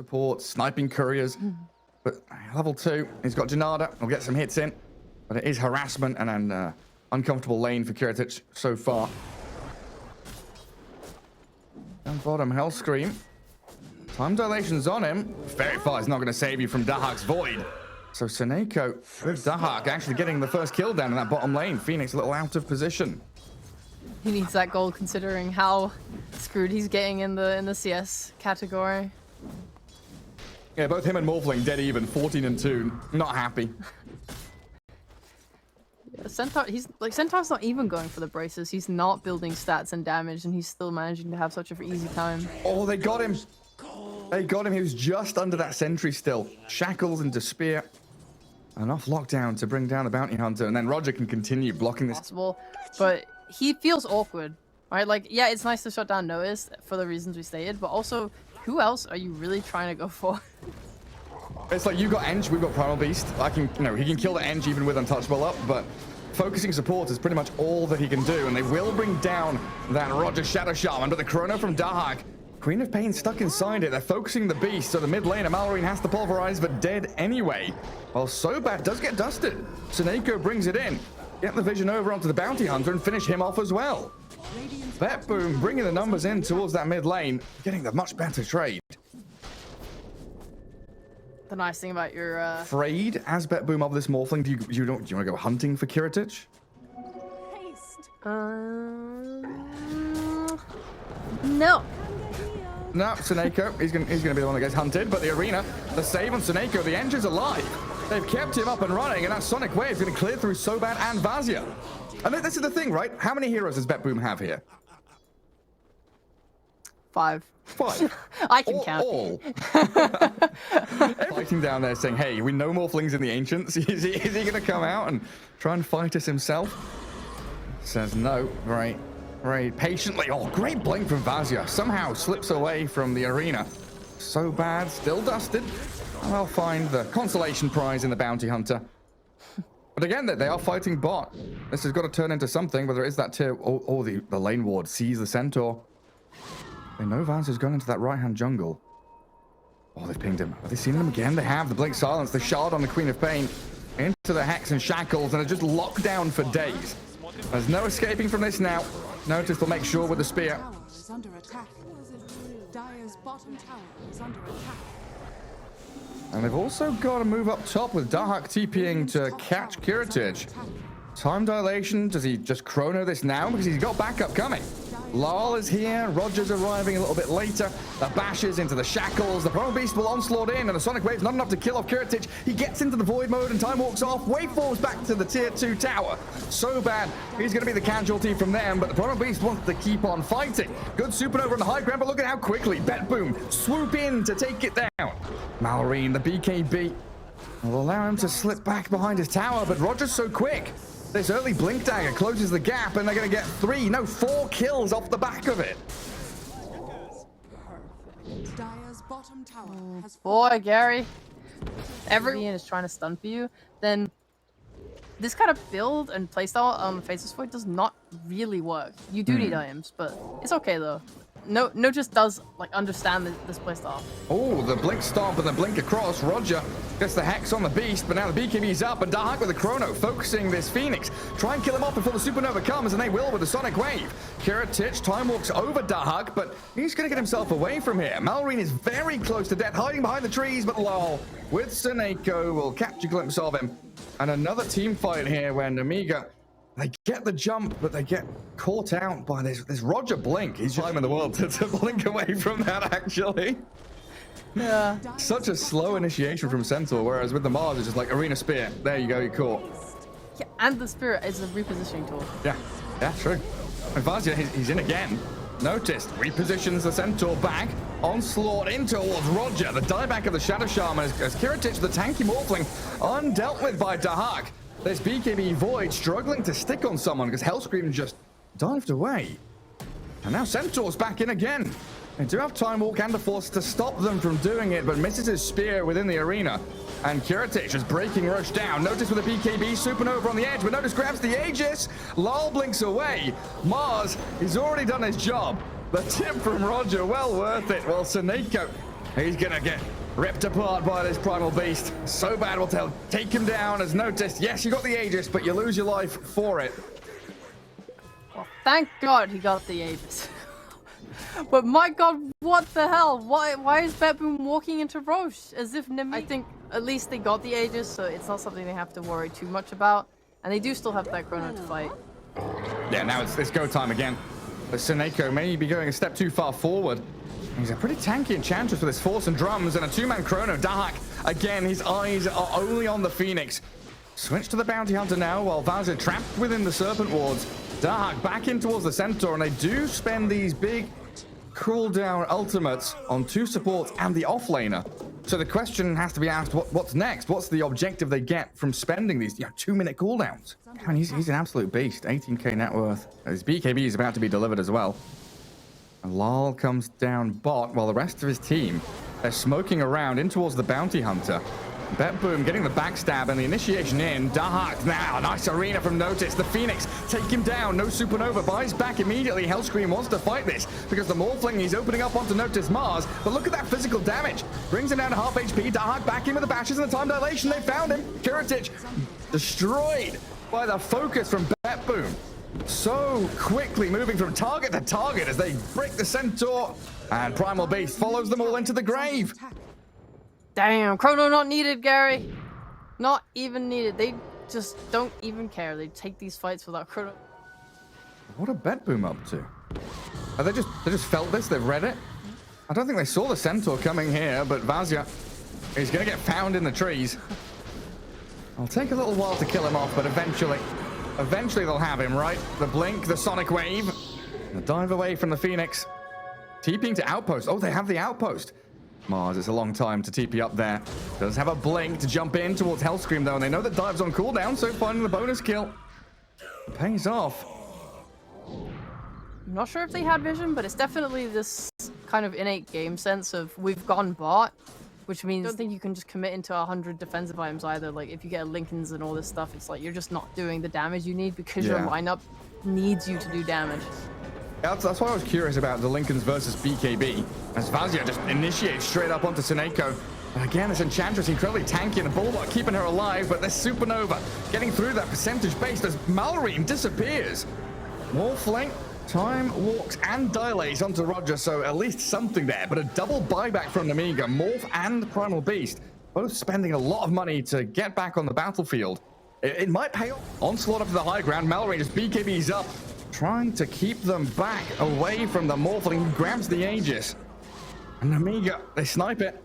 support, sniping couriers. But level 2, he's got Janada. He'll get some hits in. But it is harassment and an uncomfortable lane for Kiritic so far. Down bottom, Hellscream. Time dilation's on him. Very far is not going to save you from Dahak's Void. So Seneko with Dahak actually getting the first kill down in that bottom lane. Phoenix a little out of position. He needs that gold considering how screwed he's getting in the CS category. Yeah, both him and Morphling dead even, 14 and 2. Not happy. Yeah, Centaur's not even going for the braces. He's not building stats and damage, and he's still managing to have such an easy time. Oh, they got him. They got him. He was just under that sentry still. Shackles into spear. Enough lockdown to bring down the bounty hunter, and then Roger can continue blocking this. Possible, but he feels awkward, right? Like, yeah, it's nice to shut down Notice for the reasons we stated, but also, who else are you really trying to go for? It's like you got Eng, we've got Primal Beast. He can kill the Eng even with Untouchable up, but focusing support is pretty much all that he can do, and they will bring down that Roger Shadow Shaman, but the Chrono from Dahak. Queen of Pain stuck inside it. They're focusing the beast, so the mid lane, Malorine has to pulverize, but dead anyway. Well, Sobat does get dusted. Seneko brings it in. Get the vision over onto the bounty hunter and finish him off as well. BetBoom bringing the numbers in towards that mid lane, getting the much better trade. The nice thing about your Afraid as BetBoom of this Morphling, do you want to go hunting for Kiritic? No. No, Seneko, he's gonna be the one that gets hunted, but the arena, the save on Seneko, the engine's alive. They've kept him up and running, and that Sonic Wave is gonna clear through Sobat and Vazia. And this is the thing, right? How many heroes does BetBoom have here? 5. 5. I can count. All. Fighting down there saying, hey, we know Morphlings in the Ancients. Is he gonna come out and try and fight us himself? Says no, right. Very patiently. Oh, great blink from Vazia. Somehow slips away from the arena. So bad, still dusted. And I'll find the consolation prize in the bounty hunter. But again, they are fighting bot. This has got to turn into something, whether it is that tier or the lane ward sees the centaur. They know Vazia's gone into that right-hand jungle. Oh, they've pinged him. Have they seen him again? They have. The blink silence, the shard on the Queen of Pain. Into the hex and shackles, and are just locked down for days. There's no escaping from this now. Notice they'll make sure with the spear. And they've also got to move up top with Dahak TPing to catch Kiritic. Time dilation, does he just chrono this now? Because he's got backup coming. Lal is here, Roger's arriving a little bit later. The bashes into the shackles, the Primal Beast will onslaught in, and the Sonic Wave's not enough to kill off Kiritic. He gets into the void mode and time walks off. Waveforms back to the tier 2 tower. So bad, he's going to be the casualty from them, but the Primal Beast wants to keep on fighting. Good supernova on the high ground, but look at how quickly BetBoom swoop in to take it down. Malorine, the BKB, will allow him to slip back behind his tower, but Roger's so quick. This early blink dagger closes the gap, and they're going to get 4 kills off the back of it. Boy, Gary. Everyone is trying to stun for you, then this kind of build and playstyle on Faceless Void does not really work. You do need items, but it's okay though. No just does understand this playstyle. Oh, the blink stomp and the blink across. Roger gets the hex on the beast, but now the BKB's up, and Dahak with the chrono focusing this Phoenix. Try and kill him off before the supernova comes, and they will with the Sonic Wave. Kiritic time walks over Dahak, but he's going to get himself away from here. Malorine is very close to death, hiding behind the trees, but Lol with Seneko will catch a glimpse of him. And another team fight here where Nemiga, they get the jump, but they get caught out by this Roger blink. He's time in the world to blink away from that, actually. Yeah. Such a slow initiation from Centaur, whereas with the Mars, it's just like Arena Spear. There you go, you're caught. Yeah, and the Spirit is a repositioning tool. Yeah, true. And Vazia, he's in again. Noticed, repositions the Centaur back. Onslaught in towards Roger. The dieback of the Shadow Shaman as Kiritic, the tanky Morphling, undealt with by Dahak. This BKB Void struggling to stick on someone because Hellscream just dived away. And now Centaur's back in again. They do have Time Walk and the Force to stop them from doing it, but misses his spear within the arena. And Kiritic is breaking Rush down. Notice with the BKB Supernova on the edge, but Notice grabs the Aegis. Lal blinks away. Mars, he's already done his job. The tip from Roger, well worth it. Well, Seneko He's gonna get ripped apart by this primal beast. So bad will take him down as noticed. Yes, you got the Aegis, but you lose your life for it. Well, thank God he got the Aegis. But my God, what the hell? Why is BetBoom walking into Roche as if Nemiga? I think at least they got the Aegis, so it's not something they have to worry too much about. And they do still have that chrono to fight. Yeah, now it's go time again. But Seneko may be going a step too far forward. He's a pretty tanky Enchantress with his Force and Drums and a two-man chrono. Dahak, again, his eyes are only on the Phoenix. Switch to the Bounty Hunter now while Vazia trapped within the Serpent Wards. Dahak back in towards the Centaur, and they do spend these big cooldown ultimates on two supports and the offlaner. So the question has to be asked, what's next? What's the objective they get from spending these 2-minute cooldowns? I mean, he's an absolute beast. 18k net worth. His BKB is about to be delivered as well. And Lal comes down bot while the rest of his team, they're smoking around in towards the Bounty Hunter. BetBoom getting the backstab and the initiation in. Dahak now, nice arena from Notice. The Phoenix take him down. No Supernova, buys back immediately. Hellscream wants to fight this because the Morphling, he's opening up onto Notice Mars. But look at that physical damage. Brings him down to half HP. Dahak back in with the bashes and the time dilation. They found him. Kiritich destroyed by the focus from BetBoom. So quickly moving from target to target as they break the Centaur. And Primal Beast follows them all into the grave. Damn, chrono not needed, Gary. Not even needed. They just don't even care. They take these fights without chrono. What are BetBoom up to? They just felt this. They've read it. I don't think they saw the Centaur coming here, but Vazia is going to get found in the trees. It'll take a little while to kill him off, but eventually they'll have him, right? The blink, the sonic wave, the dive away from the Phoenix. TPing to outpost. Oh, they have the outpost. Mars, it's a long time to TP up there. Does have a blink to jump in towards Hellscream, though, and they know that dive's on cooldown, so finding the bonus kill pays off. I'm not sure if they had vision, but it's definitely this kind of innate game sense of we've gone bot, which means I don't think you can just commit into 100 defensive items either. Like, if you get Lincolns and all this stuff, it's like you're just not doing the damage you need because your lineup needs you to do damage. That's why I was curious about the Lincolns versus BKB, as Vazia just initiates straight up onto Seneko. And again, this Enchantress incredibly tanky and a Bulwark keeping her alive, but this Supernova getting through that percentage base as Mallory disappears. Morphling, time walks and dilates onto Roger, so at least something there, but a double buyback from Nemiga, Morph and Primal Beast, both spending a lot of money to get back on the battlefield. It might pay off. Onslaught up to the high ground, Mallory just BKBs up, trying to keep them back away from the Morphling who grabs the Aegis. And Nemiga, they snipe it.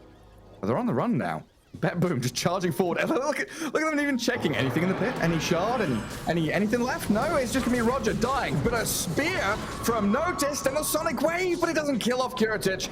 But they're on the run now. BetBoom just charging forward. Look at them even checking. Anything in the pit? Any shard? Anything left? No, it's just gonna be Roger dying. But a spear from Noticed and a sonic wave, but it doesn't kill off Kiritich.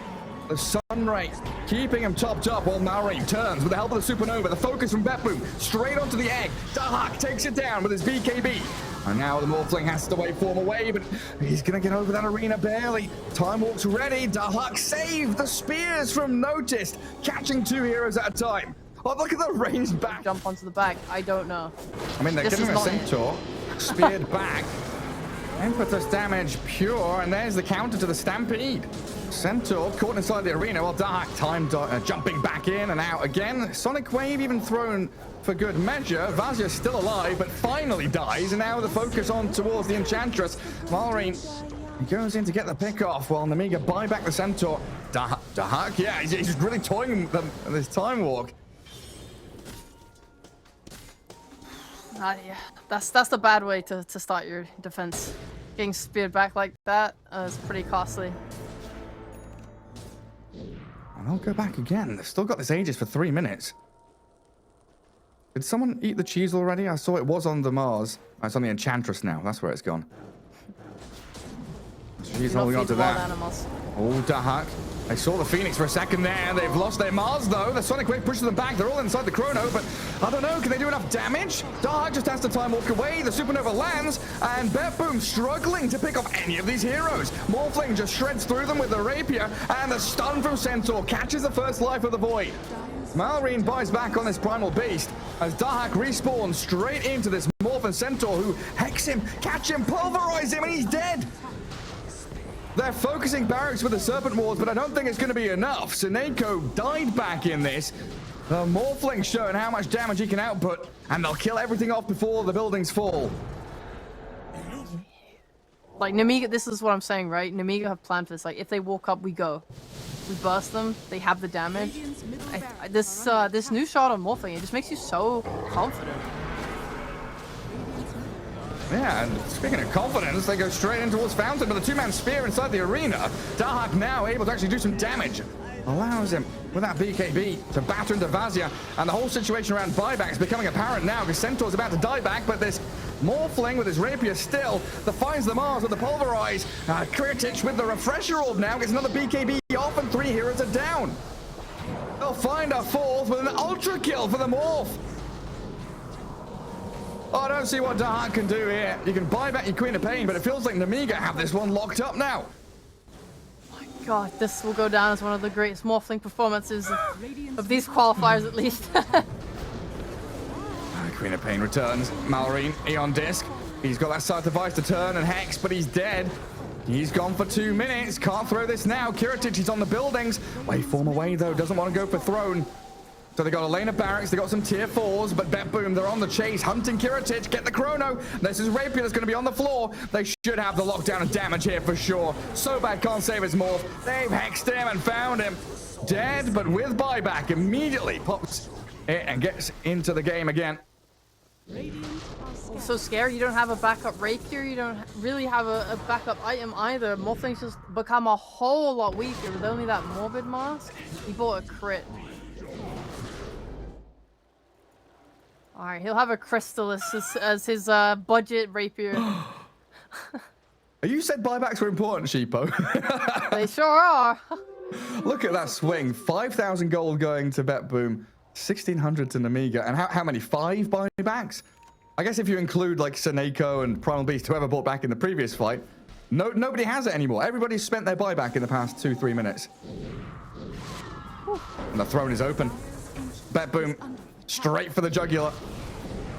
The Sunray keeping him topped up while Mallory turns with the help of the Supernova. The focus from BetBoom straight onto the egg. Dahak takes it down with his BKB. And now the Morphling has to wait for him away, but he's going to get over that arena barely. Time Walk's ready. Dahak saved the spears from Noticed, catching two heroes at a time. Oh, look at the ranged back. Jump onto the back. I don't know. I mean, they're giving him a Centaur. Speared back. Impetus damage pure, and there's the counter to the Stampede. Centaur caught inside the arena while Dahak jumping back in and out again. Sonic Wave even thrown for good measure. Vazia's still alive, but finally dies, and now the focus on towards the Enchantress. Mallory goes in to get the pick off while Nemiga buy back the Centaur. Dahak, yeah, he's really toying with this Time Walk. Yeah, that's the bad way to start your defense. Getting speared back like that is pretty costly. And I'll go back again. They've still got this Aegis for 3 minutes. Did someone eat the cheese already? I saw it was on the Mars. Oh, it's on the Enchantress now. That's where it's gone. She's holding on to that. Oh, Dahak. They saw the Phoenix for a second there. They've lost their Mars, though. The Sonic Wave pushes them back. They're all inside the Chrono, but I don't know. Can they do enough damage? Dahak just has to time walk away. The Supernova lands, and BetBoom struggling to pick off any of these heroes. Morphling just shreds through them with the Rapier, and the stun from Centaur catches the first life of the Void. Malrine buys back on this Primal Beast as Dahak respawns straight into this Morph and Centaur who hex him, catch him, pulverize him, and he's dead. They're focusing barracks with the Serpent Wards, but I don't think it's going to be enough. Seneko died back in this. The Morphling showing how much damage he can output, and they'll kill everything off before the buildings fall. Like, Nemiga, this is what I'm saying, right? Nemiga have planned for this. Like, if they walk up, we go. We burst them, they have the damage. This new shot on Morphling, it just makes you so confident. Yeah, and speaking of confidence, they go straight in towards Fountain, but the two-man spear inside the arena. Dahak now able to actually do some damage. Allows him, with that BKB, to batter into Vazia, and the whole situation around buyback is becoming apparent now, because Centaur's about to die back, but this Morphling with his rapier still defines the Mars with the Pulverize. Kritic with the Refresher Orb now gets another BKB off, and 3 heroes are down. They'll find a 4th with an Ultra Kill for the Morph. Oh, I don't see what Dahak can do here. You can buy back your Queen of Pain, but it feels like Nemiga have this one locked up now. My God, this will go down as one of the greatest Morphling performances of these qualifiers, at least. Queen of Pain returns. Malorine, Eon Disc. He's got that side device to turn and Hex, but he's dead. He's gone for 2 minutes. Can't throw this now. Kiritic, he's on the buildings. Waveform away, though. Doesn't want to go for Throne. So they got a lane of barracks, they got some tier 4s, but BetBoom, they're on the chase, hunting Kiritic, get the chrono. This is Rapier that's going to be on the floor. They should have the lockdown and damage here for sure. So bad, can't save his morph. They've hexed him and found him. Dead, but with buyback, immediately pops it and gets into the game again. So scary, you don't have a backup Rapier, you don't really have a backup item either. Morphling's just become a whole lot weaker with only that Morbid Mask. He bought a crit. Alright, he'll have a Crystallis as his budget Rapier. You said buybacks were important, Sheepo. They sure are. Look at that swing. 5,000 gold going to BetBoom, 1,600 to Nemiga. And how many? 5 buybacks? I guess if you include like Seneko and Primal Beast, whoever bought back in the previous fight, nobody has it anymore. Everybody's spent their buyback in the past 2-3 minutes. And the throne is open. BetBoom straight for the jugular.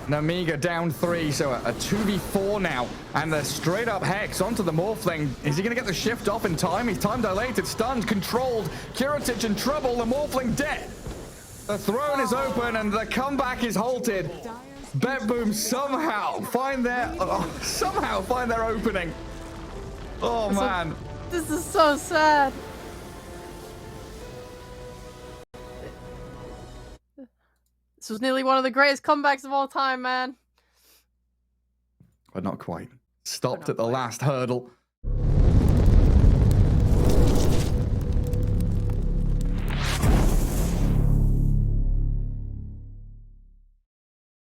Nemiga down 3, so a 2v4 now. And the straight up Hex onto the Morphling. Is he going to get the shift off in time? He's time dilated, stunned, controlled. Kiritic in trouble, the Morphling dead. The throne is open and the comeback is halted. BetBoom somehow find their opening. Oh man. This is so sad. This was nearly one of the greatest comebacks of all time, man. But not quite. Stopped at the last hurdle.